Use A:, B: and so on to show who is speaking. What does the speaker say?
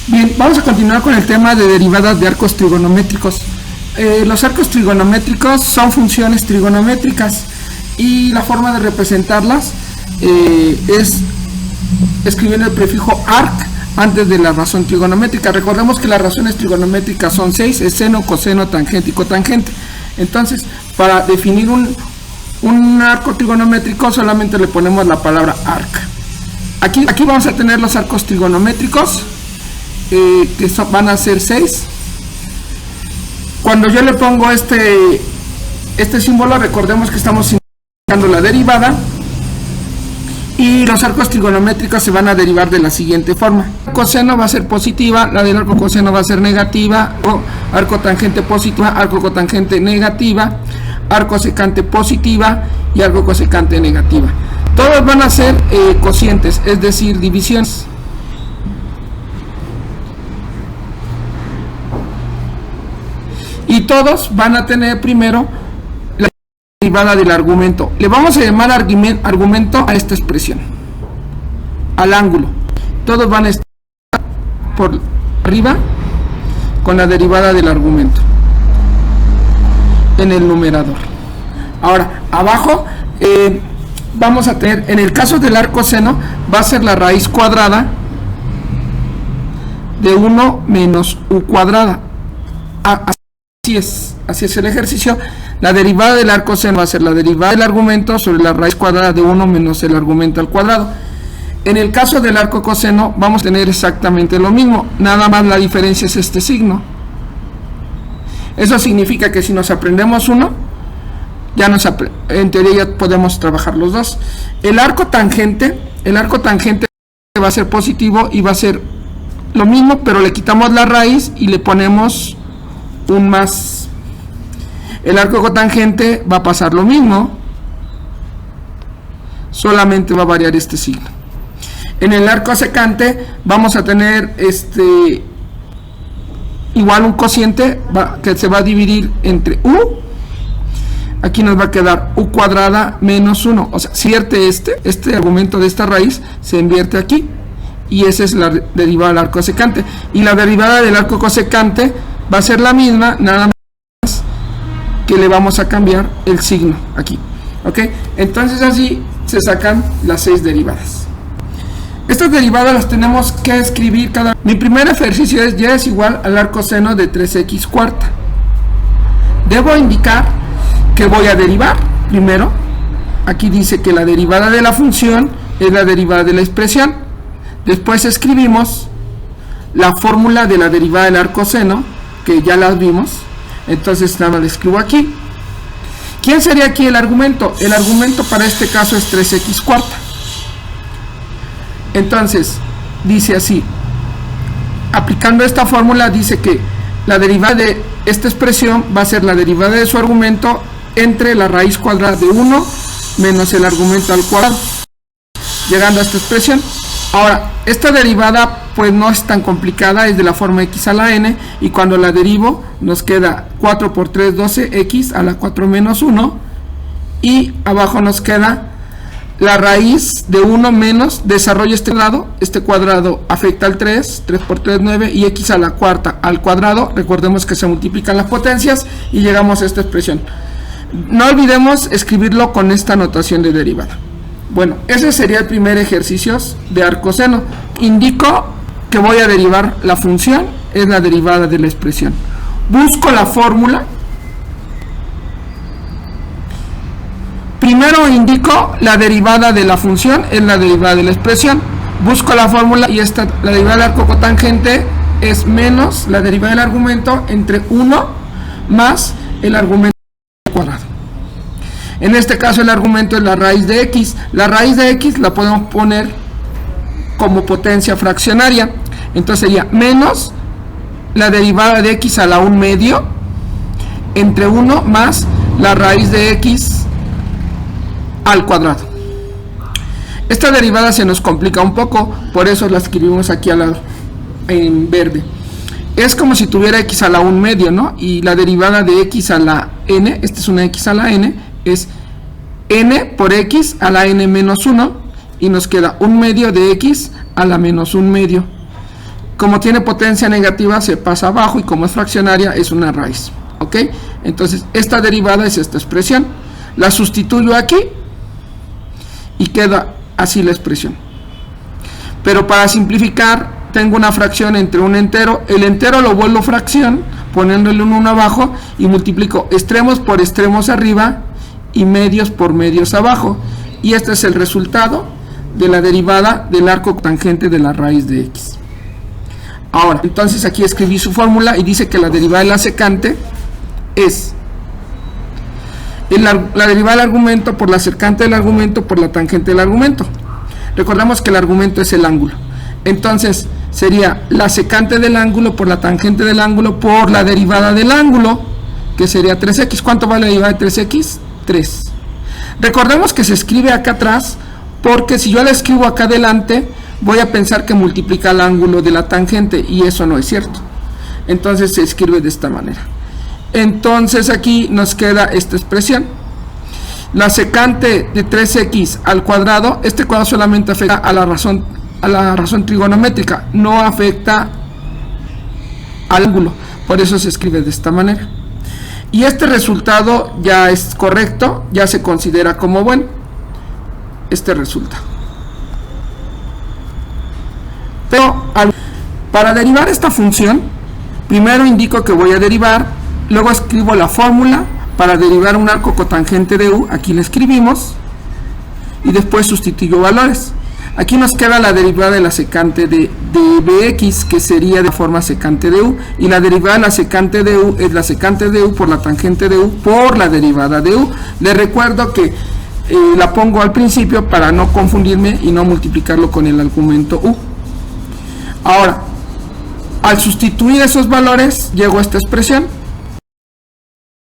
A: Bien, vamos a continuar con el tema de derivadas de arcos trigonométricos. Los arcos trigonométricos son funciones trigonométricas y la forma de representarlas es escribiendo el prefijo arc antes de la razón trigonométrica. Recordemos que las razones trigonométricas son 6, es seno, coseno, tangente y cotangente. Entonces, para definir un arco trigonométrico solamente le ponemos la palabra arc. Aquí vamos a tener los arcos trigonométricos, que van a ser 6. Cuando yo le pongo este símbolo, recordemos que estamos indicando la derivada, y los arcos trigonométricos se van a derivar de la siguiente forma. El coseno va a ser positiva, la del arco coseno va a ser negativa, o arco tangente positiva, arco cotangente negativa, arco secante positiva y arco cosecante negativa. Todos van a ser cocientes, es decir, divisiones. Y todos van a tener primero la derivada del argumento. Le vamos a llamar argumento a esta expresión, al ángulo. Todos van a estar por arriba con la derivada del argumento en el numerador. Ahora, abajo vamos a tener, en el caso del arco seno, va a ser la raíz cuadrada de 1 menos u cuadrada. Así es el ejercicio. La derivada del arco seno va a ser la derivada del argumento sobre la raíz cuadrada de 1 menos el argumento al cuadrado. En el caso del arco coseno vamos a tener exactamente lo mismo, nada más la diferencia es este signo. Eso significa que si nos aprendemos uno, en teoría ya podemos trabajar los dos. El arco tangente va a ser positivo y va a ser lo mismo, pero le quitamos la raíz y le ponemos un más. El arco cotangente va a pasar lo mismo, solamente va a variar este signo. En el arco secante vamos a tener igual un cociente que se va a dividir entre u. Aquí nos va a quedar u cuadrada menos 1, o sea, invierte este argumento de esta raíz se invierte aquí, y esa es la derivada del arco secante. Y la derivada del arco cosecante va a ser la misma, nada más que le vamos a cambiar el signo aquí, ¿ok? Entonces así se sacan las 6 derivadas. Estas derivadas las tenemos que escribir cada... Mi primer ejercicio es y es igual al arco seno de 3x cuarta. Debo indicar que voy a derivar primero. Aquí dice que la derivada de la función es la derivada de la expresión. Después escribimos la fórmula de la derivada del arco seno, que ya las vimos. Entonces nada más le escribo aquí. ¿Quién sería aquí el argumento? El argumento para este caso es 3x cuarta. Entonces dice así, aplicando esta fórmula, dice que la derivada de esta expresión va a ser la derivada de su argumento entre la raíz cuadrada de 1 menos el argumento al cuadrado, llegando a esta expresión. Ahora, esta derivada pues no es tan complicada, es de la forma x a la n, y cuando la derivo nos queda 4 por 3, 12, x a la 4 menos 1, y abajo nos queda la raíz de 1 menos, desarrollo este cuadrado afecta al 3 por 3, 9, y x a la cuarta al cuadrado, recordemos que se multiplican las potencias, y llegamos a esta expresión. No olvidemos escribirlo con esta notación de derivada. Bueno, ese sería el primer ejercicio de arco seno. Indico que voy a derivar la función, es la derivada de la expresión. Busco la fórmula. Primero indico la derivada de la función, es la derivada de la expresión. Busco la fórmula y la derivada del arco cotangente es menos la derivada del argumento entre 1 más el argumento al cuadrado. En este caso el argumento es la raíz de x. La raíz de x la podemos poner como potencia fraccionaria. Entonces sería menos la derivada de x a la 1 medio entre 1 más la raíz de x al cuadrado. Esta derivada se nos complica un poco, por eso la escribimos aquí al lado en verde. Es como si tuviera x a la 1 medio, ¿no? Y la derivada de x a la n, esta es una x a la n, es n por x a la n menos 1, y nos queda 1 medio de x a la menos 1 medio. como tiene potencia negativa se pasa abajo y como es fraccionaria es una raíz, ¿ok? Entonces esta derivada es esta expresión, la sustituyo aquí y queda así la expresión. Pero para simplificar tengo una fracción entre un entero, el entero lo vuelvo fracción poniéndole un 1 abajo y multiplico extremos por extremos arriba y medios por medios abajo, y este es el resultado de la derivada del arco tangente de la raíz de x. Ahora, entonces aquí escribí su fórmula y dice que la derivada de la secante es la derivada del argumento por la secante del argumento por la tangente del argumento. Recordemos que el argumento es el ángulo. Entonces sería la secante del ángulo por la tangente del ángulo por la derivada del ángulo, que sería 3x. ¿Cuánto vale la derivada de 3x? 3. Recordemos que se escribe acá atrás, porque si yo la escribo acá adelante, voy a pensar que multiplica el ángulo de la tangente, y eso no es cierto. Entonces se escribe de esta manera. Entonces aquí nos queda esta expresión. La secante de 3x al cuadrado, este cuadrado solamente afecta a la razón trigonométrica, no afecta al ángulo, por eso se escribe de esta manera. Y este resultado ya es correcto, ya se considera como bueno. Este resulta. Pero para derivar esta función, primero indico que voy a derivar, luego escribo la fórmula para derivar un arco cotangente de u, aquí la escribimos, y después sustituyo valores. Aquí nos queda la derivada de la secante de bx, que sería de forma secante de u, y la derivada de la secante de u es la secante de u por la tangente de u por la derivada de u. Les recuerdo que la pongo al principio para no confundirme y no multiplicarlo con el argumento u. Ahora, al sustituir esos valores, llego a esta expresión.